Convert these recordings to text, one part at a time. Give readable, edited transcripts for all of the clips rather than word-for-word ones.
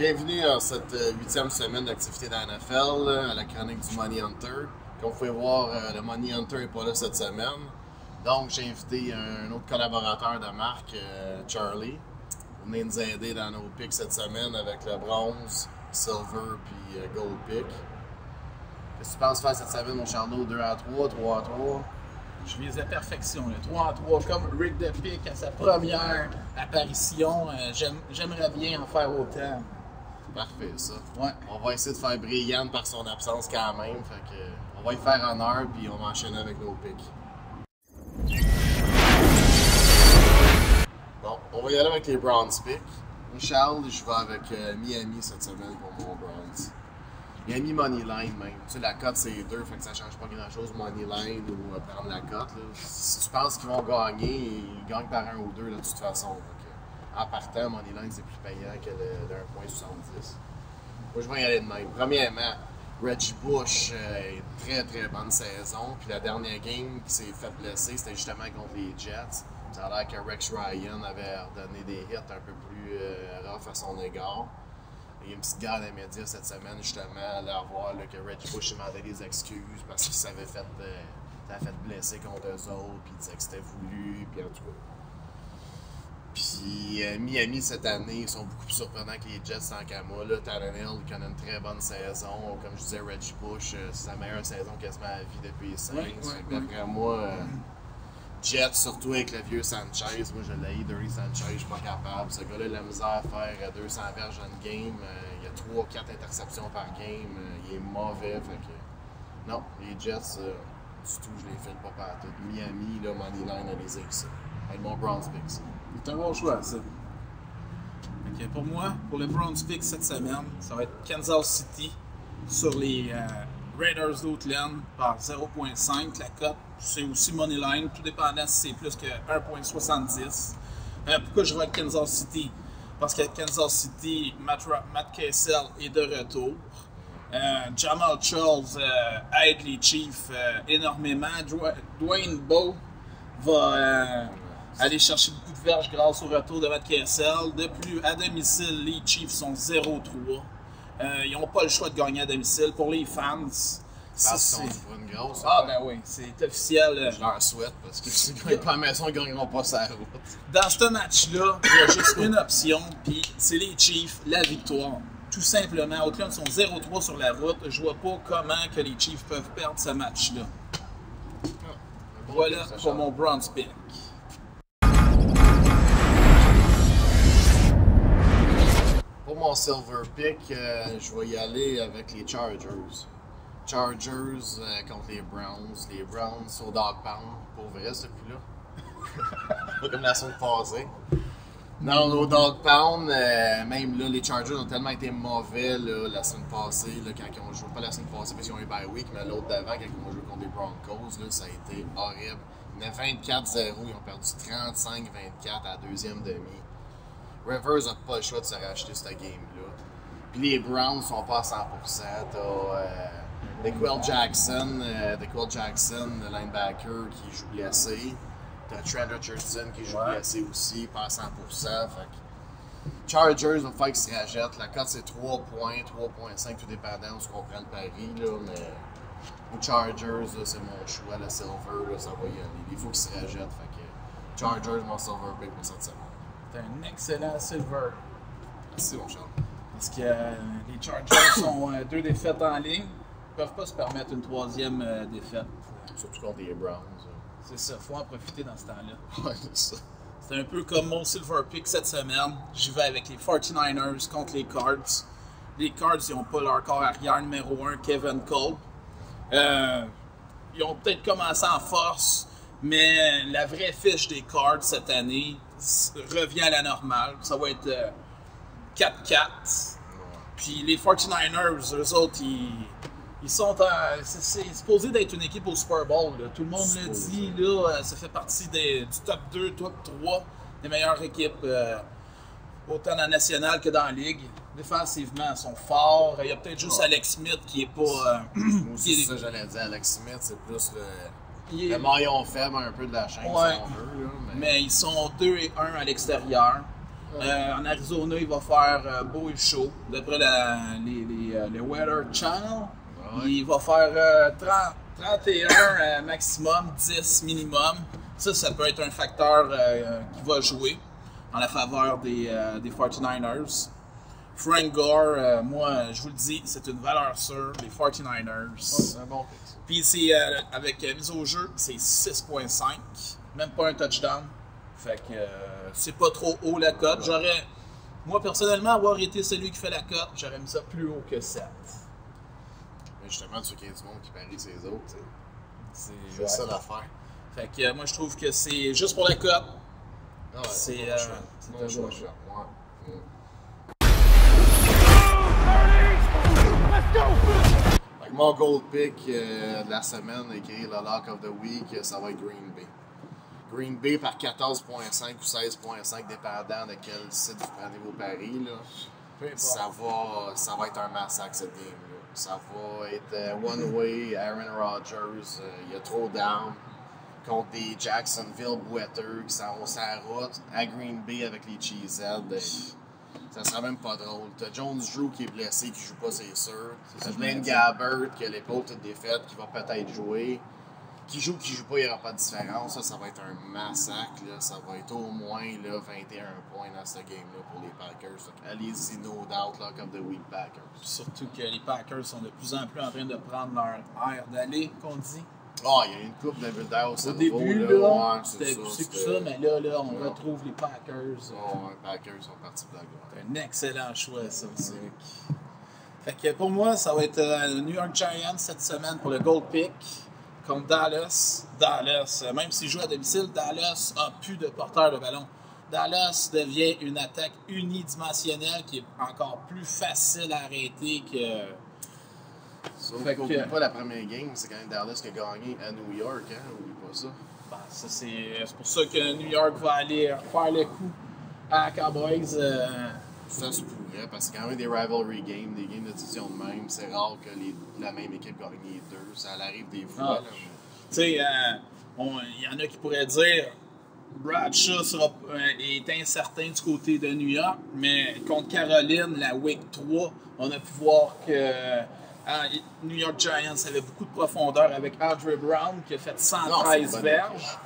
Bienvenue à cette 8e semaine d'activité dans la NFL, à la chronique du Money Hunter. Comme vous pouvez voir, le Money Hunter n'est pas là cette semaine. Donc, j'ai invité un autre collaborateur de marque, Charlie, pour venir nous aider dans nos picks cette semaine avec le bronze, silver puis gold pick. Qu'est-ce que tu penses faire cette semaine, mon Charlot? 2 à 3, 3 à 3? Je vise la perfection, le 3 à 3, comme Rick DePick à sa première apparition. J'aimerais bien en faire autant. Parfait, ça. Ouais. On va essayer de faire briller Yann par son absence quand même. Fait que, on va y faire honneur puis on va enchaîner avec nos picks. Bon, on va y aller avec les bronze picks. Charles, je vais avec Miami cette semaine pour mon bronze. Miami Moneyline même. Tu sais, la cote c'est 2, fait que ça change pas grand chose Moneyline ou prendre la cote. Si tu penses qu'ils vont gagner, ils gagnent par 1 ou 2 là, de toute façon. En partant, Moneyline c'est plus payant que de 1,70. Moi je vais y aller de même. Premièrement, Reggie Bush, très très bonne saison. Puis la dernière game qui s'est fait blesser, c'était justement contre les Jets. Ça a l'air que Rex Ryan avait donné des hits un peu plus rough à son égard. Il y a une petite guerre dans les médias cette semaine, justement, à voir que Reggie Bush demandait des excuses parce qu'il s'avait fait, blesser contre eux autres, puis il disait que c'était voulu, puis en tout cas. Puis Miami cette année, ils sont beaucoup plus surprenants que les Jets en Kama. Tannehill connaît une très bonne saison. Comme je disais, Reggie Bush, c'est sa meilleure saison quasiment à vie depuis les Saints. D'après moi, Jets, surtout avec le vieux Sanchez. Moi, je l'ai, Dirty Sanchez, je suis pas capable. Ce gars-là, il a la misère à faire 200 verges dans une game. Il y a 3-4 interceptions par game. Il est mauvais. Fait que... Non, les Jets, du tout, je les file pas partout. Miami, là, Moneyline, à les ça. Avec mon bronze pick, ça. C'est un bon choix, ça. Okay, pour moi, pour le bronze pick cette semaine, ça va être Kansas City sur les Raiders d'Oakland par 0.5. La cote, c'est aussi Moneyline, tout dépendant si c'est plus que 1.70. Pourquoi je vais avec Kansas City? Parce que Kansas City, Matt Cassell est de retour. Jamal Charles aide les Chiefs énormément. Dwayne Bowe va aller chercher beaucoup de verges grâce au retour de Matt Cassell. De plus, à domicile, les Chiefs sont 0-3. Ils n'ont pas le choix de gagner à domicile. Pour les fans, c'est une grosse. Ah, ben oui, c'est officiel. Je leur souhaite parce que s'ils ne gagnent pas à la maison, ils ne gagneront pas sa route. Dans ce match-là, il y a juste une option, puis c'est les Chiefs, la victoire. Tout simplement, Oakland sont 0-3 sur la route. Je vois pas comment que les Chiefs peuvent perdre ce match-là. Voilà pour mon bronze pick. Pour mon silver pick, je vais y aller avec les Chargers. Chargers contre les Browns. Les Browns au dog pound. Pour vrai, ce coup-là. Pas comme la semaine passée. Non, au dog pound, même là, les Chargers ont tellement été mauvais là, la semaine passée, là, quand ils ont joué. Pas la semaine passée parce qu'ils ont eu bye week, mais l'autre d'avant, quand ils ont joué contre les Broncos, là, ça a été horrible. Il y en a 24-0, ils ont perdu 35-24 à la deuxième demi. Rivers n'a pas le choix de se racheter cette game-là. Puis les Browns sont pas à 100%. T'as DeQuell Jackson, le linebacker qui joue blessé. T'as Trent Richardson qui joue blessé aussi, pas à 100%. Fait que Chargers va faire qu'ils se rachètent. La cote c'est 3 points, 3.5, tout dépendant où on prend le pari. Là, mais les Chargers, c'est mon choix. Le silver, là, ça va y aller. Il faut qu'ils se rachètent. Fait que Chargers, mon silver pick pour cette semaine. C'est un excellent silver. Merci, mon Charles. Parce que les Chargers sont 2 défaites en ligne. Ils ne peuvent pas se permettre une 3e défaite. Surtout contre les Browns. C'est ça, il faut en profiter dans ce temps-là. Ouais, c'est ça. C'est un peu comme mon silver pick cette semaine. J'y vais avec les 49ers contre les Cards. Les Cards, ils n'ont pas leur corps arrière numéro 1, Kevin Cole. Ils ont peut-être commencé en force, mais la vraie fiche des Cards cette année revient à la normale. Ça va être 4-4. Puis les 49ers, eux autres, ils sont c'est supposé d'être une équipe au Super Bowl. Là. Tout le monde le dit. Là, ça fait partie du top 2, top 3 des meilleures équipes, autant dans la nationale que dans la ligue. Défensivement, ils sont forts. Il y a peut-être juste Alex Smith qui est pas... Moi aussi, c'est ça que j'allais dire. Alex Smith, c'est plus le maillon faible un peu de la chaîne, si on veut. Là, mais ils sont 2-1 à l'extérieur. En Arizona, il va faire beau et chaud. D'après les Weather Channel, il va faire 31 maximum, 10 minimum. Ça peut être un facteur qui va jouer en la faveur des 49ers. Frank Gore, moi, je vous le dis, c'est une valeur sûre, les 49ers. C'est un bon pick. Puis c'est avec mise au jeu, c'est 6.5, même pas un touchdown. Fait que c'est pas trop haut la cote. Moi personnellement, avoir été celui qui fait la cote, j'aurais mis ça plus haut que 7. Mais justement, tu sais qu'il y a du monde qui parie ses autres, tu sais. C'est Ouais. ça l'affaire. Fait que moi je trouve que c'est juste pour la cote. Ah ouais, C'est un choix. Ouais. Fait que mon gold pick de la semaine, écrit le Lock of the Week, ça va être Green Bay. Green Bay par 14.5 ou 16.5, dépendant de quel site vous prenez vos paris. Là. Ça va être un massacre cette game-là. Ça va être one way, Aaron Rodgers, il y a trop d'armes contre des Jacksonville boiteux qui s'en vont sur la route à Green Bay avec les Cheeseheads. Ça sera même pas drôle. T'as Jones Drew qui est blessé, qui joue pas, c'est sûr. T'as Blaine Gabbert qui a l'épaule toute défaite, qui va peut-être jouer. Qui joue pas, il n'y aura pas de différence. Ça va être un massacre. Là. Ça va être au moins là, 21 points dans ce game-là pour les Packers. Allez-y, no doubt, Lock of the Week Packers. Surtout que les Packers sont de plus en plus en train de prendre leur air d'aller, qu'on dit. Ah, il y a une coupe de d'air au début, là. Ouais, c'était plus que ça, mais là, on retrouve les Packers. Les Packers sont partis de la gloire. C'est un excellent choix, ça aussi. Fait que pour moi, ça va être New York Giants cette semaine pour le Gold Pick contre Dallas. Dallas, même s'ils jouent à domicile, Dallas a plus de porteur de ballon. Dallas devient une attaque unidimensionnelle qui est encore plus facile à arrêter que... Sauf qu'oublie pas la première game, c'est quand même Dallas qui a gagné à New York, hein? Oublie pas ça. Ben, ça c'est pour ça que New York va aller faire le coup à Cowboys. Ça se pourrait, parce que quand même des rivalry games, des games de division de même, c'est rare que la même équipe gagne les deux. Ça arrive des fois. Tu sais, il y en a qui pourraient dire Bradshaw est incertain du côté de New York, mais contre Caroline, la Week 3, on a pu voir que New York Giants avait beaucoup de profondeur avec Andre Brown qui a fait 113 verges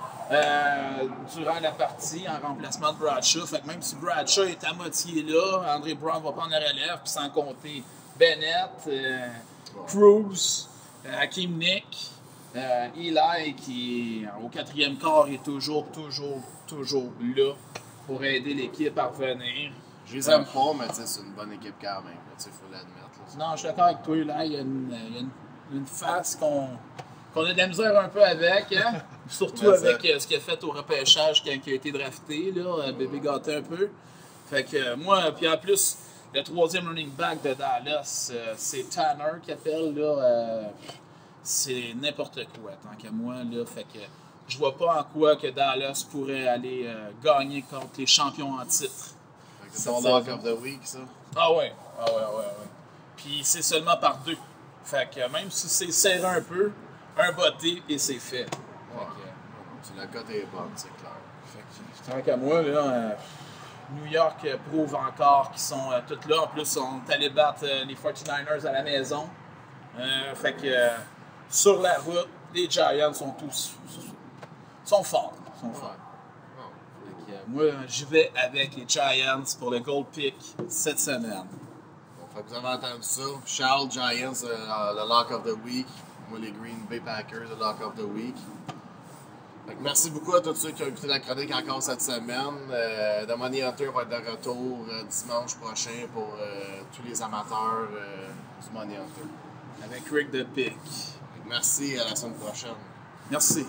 durant la partie en remplacement de Bradshaw. Fait que même si Bradshaw est à moitié là, Andre Brown va prendre la relève, puis sans compter Bennett, Cruz, Hakeem Nick, Eli qui au quatrième quart est toujours là pour aider l'équipe à revenir. Je les aime pas, mais c'est une bonne équipe quand même. Il faut l'admettre. Non, je suis d'accord avec toi. Là, il y a une face qu'on a de la misère un peu avec. Hein? Surtout avec ce qu'il a fait au repêchage quand il a été drafté. Là, bébé gâté un peu. Fait que moi, puis en plus, le troisième running back de Dallas, c'est Tanner qui appelle. Là, c'est n'importe quoi, tant qu'à moi. Là, fait que je vois pas en quoi que Dallas pourrait aller gagner contre les champions en titre. C'est ton Lock of the Week, ça? Ah ouais. Puis c'est seulement par 2. Fait que même si c'est serré un peu, un botté et c'est fait. La cote est bonne, c'est clair. Fait que, tant qu'à moi, là, New York prouve encore qu'ils sont tous là. En plus, on est allé battre les 49ers à la maison. Fait que sur la route, les Giants sont forts. Moi, je vais avec les Giants pour le Gold Pick cette semaine. Bon, fait que vous avez entendu ça. Charles, Giants, le Lock of the Week. Moi, les Green Bay Packers, le Lock of the Week. Fait que merci beaucoup à tous ceux qui ont écouté la chronique encore cette semaine. The Money Hunter va être de retour dimanche prochain pour tous les amateurs du Money Hunter. Avec Rick the Pick. Merci, à la semaine prochaine. Merci.